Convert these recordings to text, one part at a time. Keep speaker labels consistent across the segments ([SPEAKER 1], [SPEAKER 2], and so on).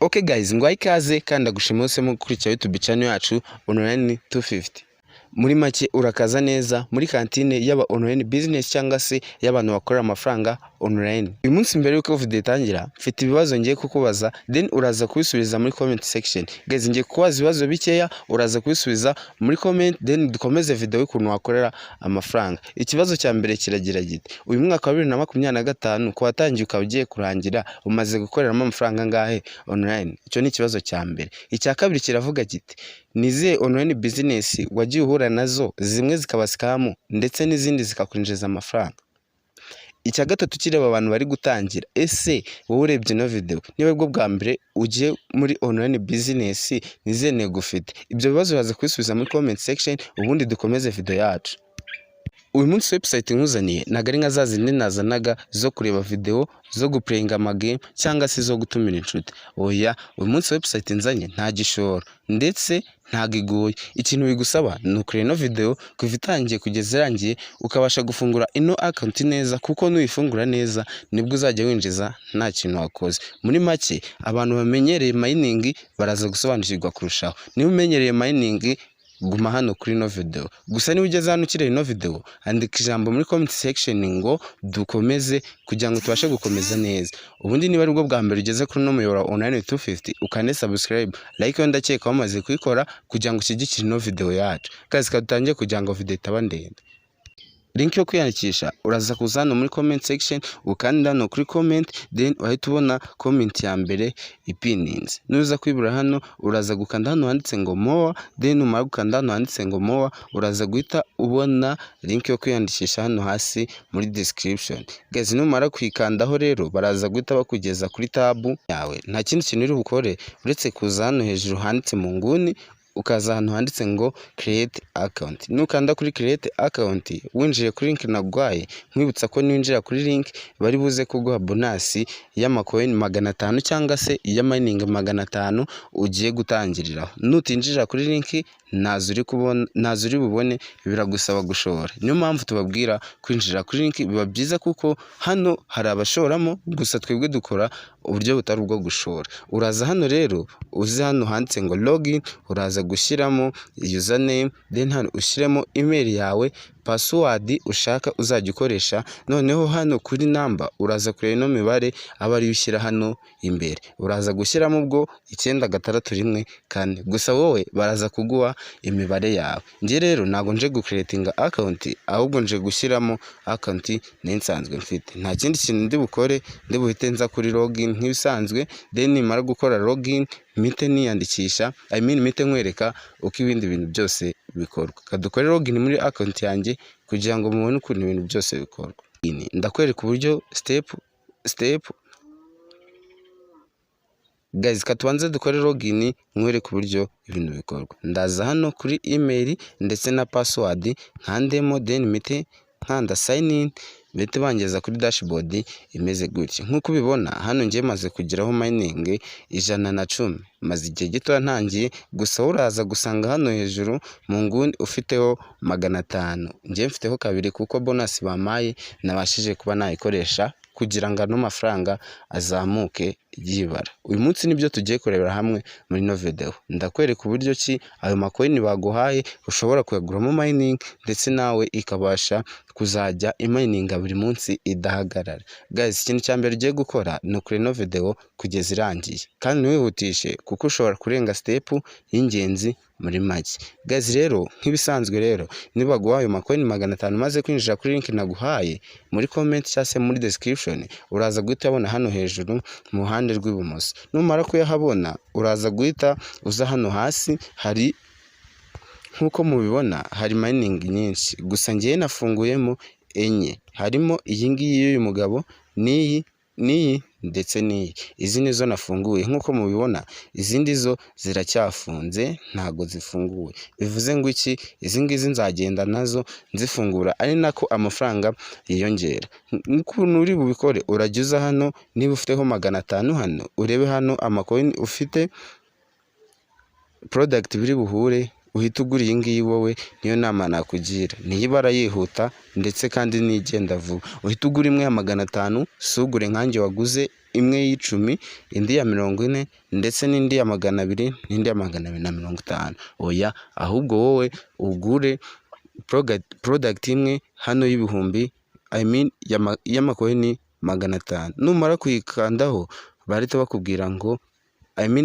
[SPEAKER 1] Okay guys, ngwaye ikaze kandi ndagushimuse mu gukurikira YouTube channel yacu Online 250. Muri make urakaza neza muri kantine y'aba online business cyangwa se y'abantu bakorera amafaranga online. Uyu munsi mbere yuko video itangira mfite ibibazo ngiye kukubaza, then uraza kubisubiza muri comment section. Guys, ngiye kubaza ibibazo bikeya, uraza kubisubiza muri comment, then dukomeze video y'ukuntu wakorera amafaranga. Ikibazo cya mbere kiragira giti: uyu mwaka wa 2025 ko watangiye ukaba ugiye kurangira, umaze gukoreramo amafaranga ngahe online? Icyo ni ikibazo cya mbere. Icya kabiri kiravuga giti: nize online business wagiye uhura nazo, zimwe zikaba scam ndetse n'izindi zikakwinjiza amafaranga? Icya gatatu kireba abantu bari gutangira, ese wowe urebye no video niba bwo bwa mbere ugiye muri online business, nize ntego ufite? Ibyo bibazo uraza kubisubiza muri comment section, ubundi dukomeze video yacu. Uyu munsi website nkuzaniye ntago ari nka za zindi nazanaga zo kureba video, zo guplayinga amagame cyangwa se zo gutumira inshuti. Oya, uyu munsi website nzanye nta gishoro ndetse ntago igoye. Ikintu bigusaba ni ukureba ino video kuva itangiye kugeza irangiye, ukabasha gufungura ino account neza, kuko nuyifungura neza nibwo uzajya winjiza nta kintu wakoze. Muri make abantu bamenyereye mining baraza gusobanukirwa kurushaho. Niba umenyereye mining, guma hano kuri no video. Gusa niba ugeze hano ukireba ino video, andika ijambo muri comment section ngo dukomeze, kugira ngo tubashe gukomeza neza. Ubundi niba ari bwo bwa mbere ugeze kuri no muyobora Online 250, ukane subscribe, like yo ndakeka wamaze kuyikora, kugira ngo ushyigikire ino video yacu. Kazi kadutangiye kugira ngo video itaba ndende. Link yo kwiyandikisha uraza kuza hano muri comment section, ukanda hano kuri comment, then uhita ubona comment ya mbere ipininze. Nuza kwibura hano uraza gukanda hano handitse ngo more, then umara gukanda hano handitse ngo more, uraza guhita ubona link yo kwiyandikisha hano hasi muri description. Guys, numara kwikandaho rero baraza guhita bakugeza kuri tab yawe. Nta kindi kintu uri bukore uretse kuza hano hejuru handitse mu nguni, ukaza hano handitse ngo create account. Nukanda kuri create account, winjiye kuri link nagwaye, nkwibutsa ko ninjira kuri link bari buze kuguha bonus y'amacoin 500 cyangwa se ya mining 500 ugiye gutangiriraho. Nutinjira kuri link nazo uri bubone, biragusaba gushora. Niyo mpamvu tubabwira kwinjira kuri link biba byiza, kuko hano hari abashoramo, gusa twebwe dukora uburyo butari ubwo gushora. Uraza hano rero, uzi hano handitse ngo login, uraza gushyiramo username, then hano ushyiremo email yawe, password ushaka uzajya ukoresha. Noneho hano kuri number uraza kureba ino mibare aba ari ushyira hano imbere, uraza gushyiramo ubwo 961 kane. Gusa wowe baraza kuguha imibare yawe. Nje rero nago nje gucreatinga account, ahubwo nje gushyiramo account n'insanzwe mfite. Nta kindi kintu ndi bukore, ndi buhite nza kuri login nk'ibisanzwe, then nimara gukora login mite niyandikisha, mite nkwereka uko ibindi bintu byose bikorwa. Kadukore login muri account yanjye kugira ngo mubone ukuntu ibintu byose bikorwa. Ndakwereka uburyo step. Guys, katubanze dukore login nkwereka uburyo ibintu bikorwa. Ndaza hano kuri email ndetse na password nkandemo, then mite nkanda sign in, bete bangeza kuri dashboard imeze gutya. Nkuko ubibona hano ngiye maze kugeraho mining 110, maze igihe gito ntangiye. Gusa uraza gusanga hano hejuru mu nguni ufiteho 500, ngiye mfiteho kabiri kuko bonus bamaye nabashije kuba nayikoresha kugira ngo ano mafaranga azamuke yibara. Uyu munsi nibyo tugiye kurebera hamwe muri no video. Ndakwereka uburyo ki ayo macoin baguhaye ushobora kuyaguramo mining, ndetse nawe ikabasha kuzajya imining buri munsi idahagarara. Guys, ikintu cya mbere ugiye gukora ni ukureba no video kugeza irangiye, kandi ntiwihutishe kuko ushobora kurenga step y'ingenzi muri make. Guys, rero nk'ibisanzwe rero niba guhaye ayo macoin 500 maze kwinjira kuri link naguhaye muri comment cyangwa se muri description, uraza guhita abona hano hejuru mu ruhande rw'ibumoso. Numara kuyahabona uraza guhita uza hano hasi, hari nkuko mubibona hari mining nyinshi, gusa ngiye nafunguyemo enye. Harimo iyi ngiyi y'uyu mugabo, niyi ndetse niyi. Izi nizo nafunguye. Nkuko mubibona izindi zo ziracyafunze, ntago zifunguye. Bivuze ngo iki, izi ngizi nzagenda nazo nzifungura, ari nako amafaranga yiyongera. Ukuntu uri bubikore, urajya hano niba ufiteho 500 hano, urebe hano amacoin ufite, product biri buhure, uhita ugura iyi ngiyi wowe. Niyo nama nakugira, niyibara yihuta ndetse kandi nigenda vuba. Uhita ugura imwe ya 500, sugure nkanjye waguze imwe y'10, indi ya 40 ndetse n'indi ya 200 n'indi ya 250. Oya, ahubwo wowe ugure product imwe hano y'ibihumbi y'amakoini 500. Numara kuyikandaho barahita bakubwira ngo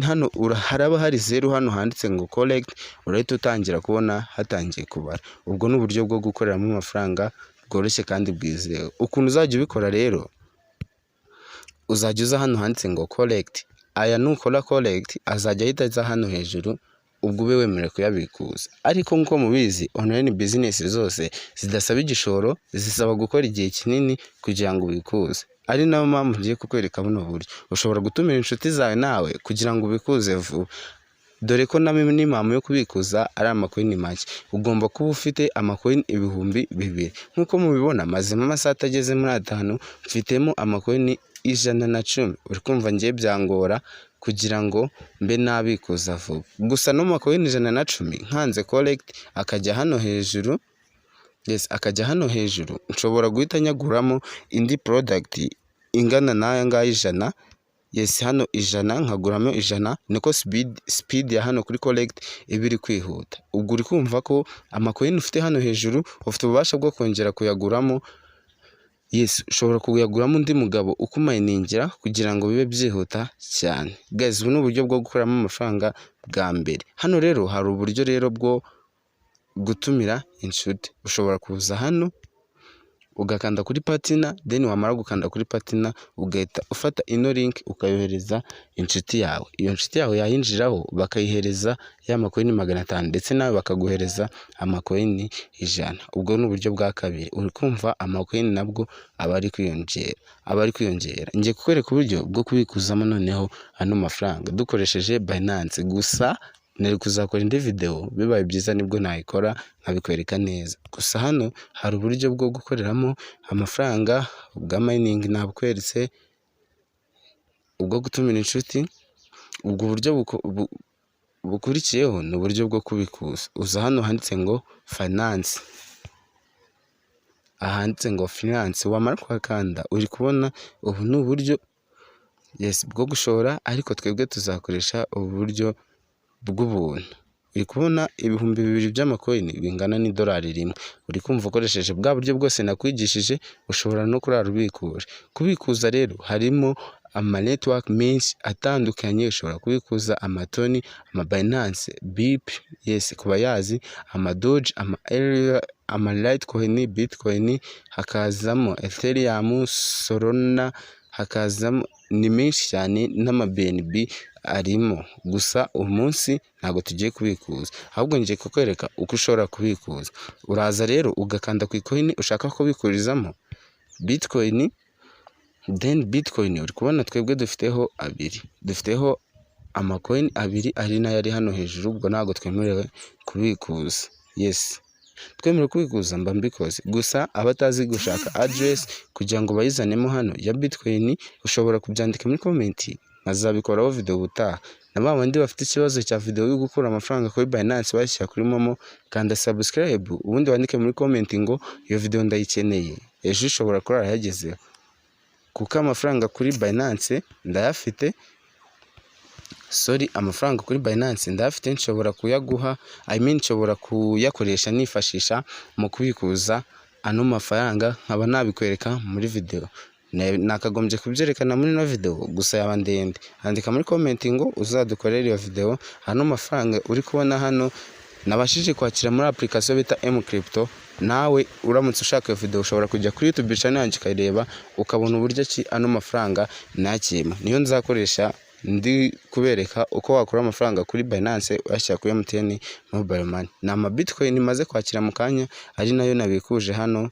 [SPEAKER 1] hano haraba hari 0 hano handitse ngo collect, urahita utangira kubona hatangiye kubara. Ubwo ni uburyo bwo gukoreramo amafaranga bworoshye kandi bwizewe. Ukuntu uzajya ubikora rero, uzajya uza hano handitse ngo collect, aya nukora collect azajya ahita aza hano hejuru, ubwo ube wemerewe kuyabikuza. Ariko nk'uko mubizi online business zose zidasaba igishoro, zisaba gukora igihe kinini kugira ngo ubikuze. Ari nayo mpamvu ngiye kukwereka buno buryo ushobora gutumira inshuti zawe nawe kugira ngo ubikuze vuba, dore ko na minimum yo kubikuza ari amakoini make. Ugomba kuba ufite amakoini 2,000. Nk'uko mubibona mazemo amasaha atageze muri 5 mfitemo amakoini 110. uri kumva ngiye byangora kugira ngo mbe nabikuza vuba. Gusa no makoini 110 nkanze collect akajya hano hejuru, akajya hano hejuru, nshobora guhita nyaguramo indi product ingana n'aya ngaya 100. Hano 100 nkaguramo 100, niko speed ya hano kuri collect iba iri kwihuta. Ubwo uri kumva ko amakoini ufite hano hejuru ufite ububasha bwo kongera kuyaguramo. Ushobora kuyaguramo undi mugabo ukumayiningira kugira ngo bibe byihuta cyane. Guys, ubu ni uburyo bwo gukoramo amafaranga bwa mbere. Hano rero hari uburyo rero bwo gutumira inshuti. Ushobora kuza hano ugakanda kuri partner, then wamara gukanda kuri partner ugahita ufata ino link ukayohereza inshuti yawe. Iyo nshuti yawe yayinjiraho bakayihereza ya makoini 500 ndetse nawe bakaguhereza amakoini 100. Ubwo ni uburyo bwa kabiri. Uri kumva amakoini nabwo aba ari kwiyongera. Ngiye kukwereka uburyo bwo kubikuzamo noneho ano mafaranga dukoresheje Binance. Gusa nari kuzakora indi video, bibaye byiza nibwo nayikora nkabikwereka neza. Gusa hano hari uburyo bwo gukoreramo amafaranga bwa mining nabukweretse, ubwo gutumira inshuti. Ubwo buryo bukurikiyeho ni uburyo bwo kubikuza. Uza hano handitse ngo finance, ahanditse ngo finance, wamara kwakanda uri kubona ubu ni uburyo bwo gushora, ariko twebwe tuzakoresha ubu buryo bw'ubuntu. Uri kubona 2,000 by'amakoini bingana $1. Uri kumva ukoresheje bwa buryo bwose nakwigishije ushobora no kurara ubikuje. Kubikuza rero harimo ama network menshi atandukanye. Ushobora kubikuza amatoni, ama Binance, BIP, kuba yazi, ama Doge, ama Litecoin, Bitcoin, hakazamo Ethereum, Solana, hakazamo ni menshi cyane, n'ama BNB arimo. Gusa umunsi ntago tugiye kubikuza, ahubwo ngiye kukwereka uko ushobora kubikuza. Uraza rero ugakanda ku coin ushaka kubikurizamo Bitcoin, then Bitcoin uri kubona twebwe dufiteho amacoin 2 ari nayo ari hano hejuru. Ubwo ntago twemerewe kubikuza. Twemerewe kubikuza mba mbikoze. Gusa abatazi gushaka address kugira ngo bayizanemo hano ya Bitcoin, ushobora kubyandika muri comment, nkazabikoraho video ubutaha. Na babandi bafite ikibazo cya video yo gukura amafaranga kuri Binance bashyira kuri Momo, kanda subscribe ubundi wandike muri comment ngo iyo video ndayikeneye. Ejo ushobora kurara yagezeho, kuko amafaranga kuri Binance ndayafite. Amafaranga kuri Binance ndafite, nshobora kuyaguha, nshobora kuyakoresha nifashisha mu kubikuza ano mafaranga, nkaba nabikwereka muri video. Nakagombye kubyerekana muri no video, gusa yaba ndende. Andika muri comment ngo uzadukorera iyo video. Ano mafaranga uri kubona hano nabashije kwakira muri application bita mCrypto. Nawe uramutse ushaka iyo video ushobora kujya kuri YouTube channel yanjye ukayireba, ukabona uburyo ki ano mafaranga nakima. Niyo nzakoresha ndi kubereka uko wakura amafaranga kuri Binance uyashyira kuri MTN Mobile Money. Ni ama Bitcoin maze kwakira mu kanya, ari nayo nabikuje hano.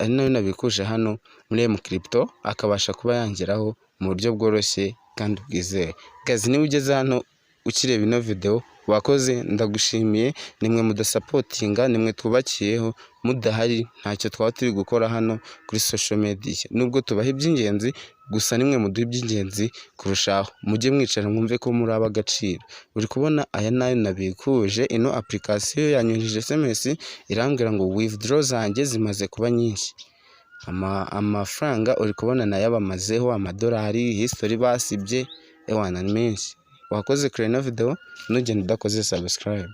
[SPEAKER 1] Ari nayo nabikuje hano muri mCrypto, akabasha kuba yangeraho mu buryo bworoshye kandi bwizewe. Guys, niba ugeze hano ukireba ino video wakoze, ndagushimiye. Nimwe mudasapotinga, nimwe twubakiyeho, mudahari ntacyo twaba turi gukora hano kuri social media. Nubwo tubaha iby'ingenzi, gusa nimwe muduha iby'ingenzi kurushaho. Mujye mwicara mwumve ko muri ab'agaciro. Uri kubona aya nayo nabikuje. Ino application yanyohereje SMS irambwira ngo withdraw zanjye zimaze kuba nyinshi. amafaranga uri kubona nayo abamazeho amadolari, history basibye ewana ni menshi. Wakoze kure ino video ntugende udakoze subscribe.